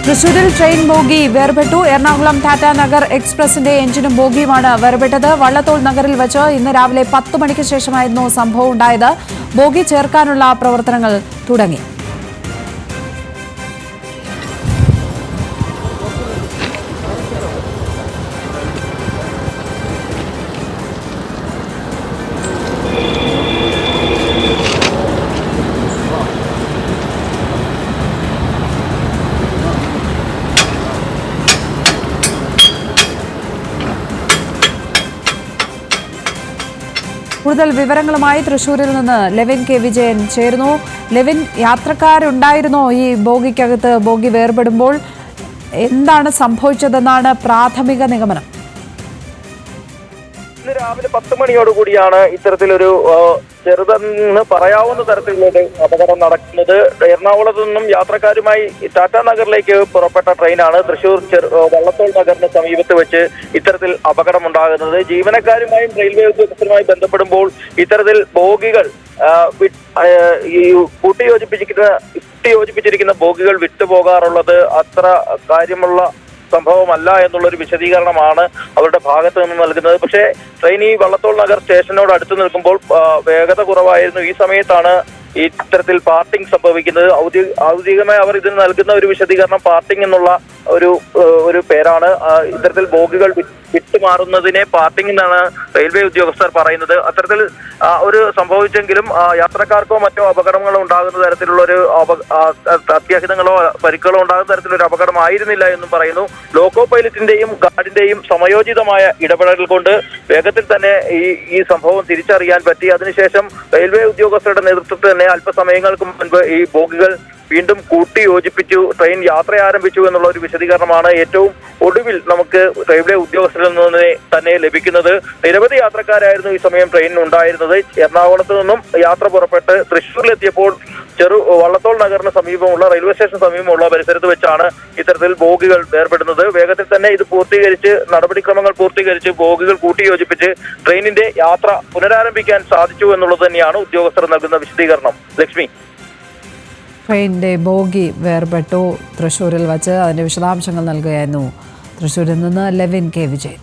തൃശൂരിൽ train bogie വേർപെട്ടു. Ernakulam Tatanagar എക്സ്പ്രസിന്റെ എഞ്ചിനും ബോഗിയുമാണ് വേർപെട്ടത്. Vallathol നഗറിൽ വെച്ച് ഇന്ന് രാവിലെ 10 മണിക്ക് ശേഷമായിരുന്നു സംഭവം ഉണ്ടായത്. ബോഗി ചേർക്കാനുള്ള പ്രവർത്തനങ്ങൾ തുടങ്ങി. കൂടുതൽ വിവരങ്ങളുമായി തൃശൂരിൽ നിന്ന് ലെവിൻ കെ വിജയൻ ചേരുന്നു. ലെവിൻ, യാത്രക്കാരുണ്ടായിരുന്നോ ഈ ബോഗിക്കകത്ത്? ബോഗി വേർപെടുമ്പോൾ എന്താണ് സംഭവിച്ചതെന്നാണ് പ്രാഥമിക നിഗമനം? ഇന്ന് രാവിലെ 10 മണിയോടുകൂടിയാണ് ഇത്തരത്തിലൊരു ചെറുതെന്ന് പറയാവുന്ന തരത്തിലുള്ള അപകടം നടക്കുന്നത്. എറണാകുളത്തു നിന്നും യാത്രക്കാരുമായി ടാറ്റാനഗറിലേക്ക് പുറപ്പെട്ട ട്രെയിനാണ് തൃശൂർ വള്ളത്തോൾ നഗറിന് സമീപത്ത് വെച്ച് ഇത്തരത്തിൽ അപകടമുണ്ടാകുന്നത്. ജീവനക്കാരുമായും റെയിൽവേ ഉദ്യോഗസ്ഥരുമായി ബന്ധപ്പെടുമ്പോൾ ഇത്തരത്തിൽ ബോഗികൾ കൂട്ടിയോജിപ്പിച്ചിരിക്കുന്ന ബോഗികൾ വിട്ടുപോകാറുള്ളത് അത്ര കാര്യമുള്ള സംഭവമല്ല എന്നുള്ളൊരു വിശദീകരണമാണ് അവരുടെ ഭാഗത്ത് നിന്ന് നൽകുന്നത്. പക്ഷേ ട്രെയിൻ ഈ വള്ളത്തോൾ നഗർ സ്റ്റേഷനോട് അടുത്ത് നിൽക്കുമ്പോൾ വേഗത കുറവായിരുന്നു. ഈ സമയത്താണ് ഇത്തരത്തിൽ പാർട്ടിംഗ് സംഭവിക്കുന്നത്. ഔദ്യോഗികമായി അവർ ഇതിന് നൽകുന്ന ഒരു വിശദീകരണം പാർട്ടിംഗ് എന്നുള്ള ഒരു പേരാണ്. ഇത്തരത്തിൽ ബോഗികൾ വിട്ടുമാറുന്നതിനെ പാർട്ടിംഗ് എന്നാണ് റെയിൽവേ ഉദ്യോഗസ്ഥർ പറയുന്നത്. അത്തരത്തിൽ ഒരു സംഭവിച്ചെങ്കിലും യാത്രക്കാർക്കോ മറ്റോ അപകടങ്ങളോ ഉണ്ടാകുന്ന തരത്തിലുള്ള ഒരു അത്യാഹിതങ്ങളോ പരിക്കുകളോ ഉണ്ടാകുന്ന തരത്തിലൊരു അപകടമായിരുന്നില്ല എന്നും പറയുന്നു. ലോക്കോ പൈലറ്റിന്റെയും ഗാർഡിന്റെയും സമയോചിതമായ ഇടപെടൽ കൊണ്ട് വേഗത്തിൽ തന്നെ ഈ സംഭവം തിരിച്ചറിയാൻ പറ്റി. അതിനുശേഷം റെയിൽവേ ഉദ്യോഗസ്ഥരുടെ നേതൃത്വത്തിൽ തന്നെ അല്പസമയങ്ങൾക്ക് മുൻപ് ഈ ബോഗികൾ വീണ്ടും കൂട്ടി യോജിപ്പിച്ചു, ട്രെയിൻ യാത്ര ആരംഭിച്ചു എന്നുള്ള ഒരു വിശദീകരണമാണ് ഏറ്റവും ഒടുവിൽ നമുക്ക് റെയിൽവേ ഉദ്യോഗസ്ഥരിൽ നിന്ന് തന്നെ ലഭിക്കുന്നത്. നിരവധി യാത്രക്കാരായിരുന്നു ഈ സമയം ട്രെയിനിൽ ഉണ്ടായിരുന്നത്. എറണാകുളത്ത് നിന്നും യാത്ര പുറപ്പെട്ട് തൃശ്ശൂരിലെത്തിയപ്പോൾ വള്ളത്തോൾ നഗറിന് സമീപമുള്ള റെയിൽവേ സ്റ്റേഷൻ സമീപമുള്ള പരിസരത്ത് വെച്ചാണ് ഇത്തരത്തിൽ ബോഗികൾ വേർപെടുന്നത്. വേഗത്തിൽ തന്നെ ഇത് പൂർത്തീകരിച്ച് നടപടിക്രമങ്ങൾ പൂർത്തീകരിച്ച് ബോഗികൾ കൂട്ടിയോജിപ്പിച്ച് ട്രെയിനിന്റെ യാത്ര പുനരാരംഭിക്കാൻ സാധിച്ചു എന്നുള്ളത് തന്നെയാണ് ഉദ്യോഗസ്ഥർ നൽകുന്ന വിശദീകരണം. ലക്ഷ്മി, ട്രെയിനിന്റെ ബോഗി വേർപെട്ടു തൃശൂരിൽ വച്ച്. അതിന്റെ വിശദാംശങ്ങൾ നൽകുകയായിരുന്നു തൃശൂരിൽ നിന്ന് ലെവിൻ കെ വിജയൻ.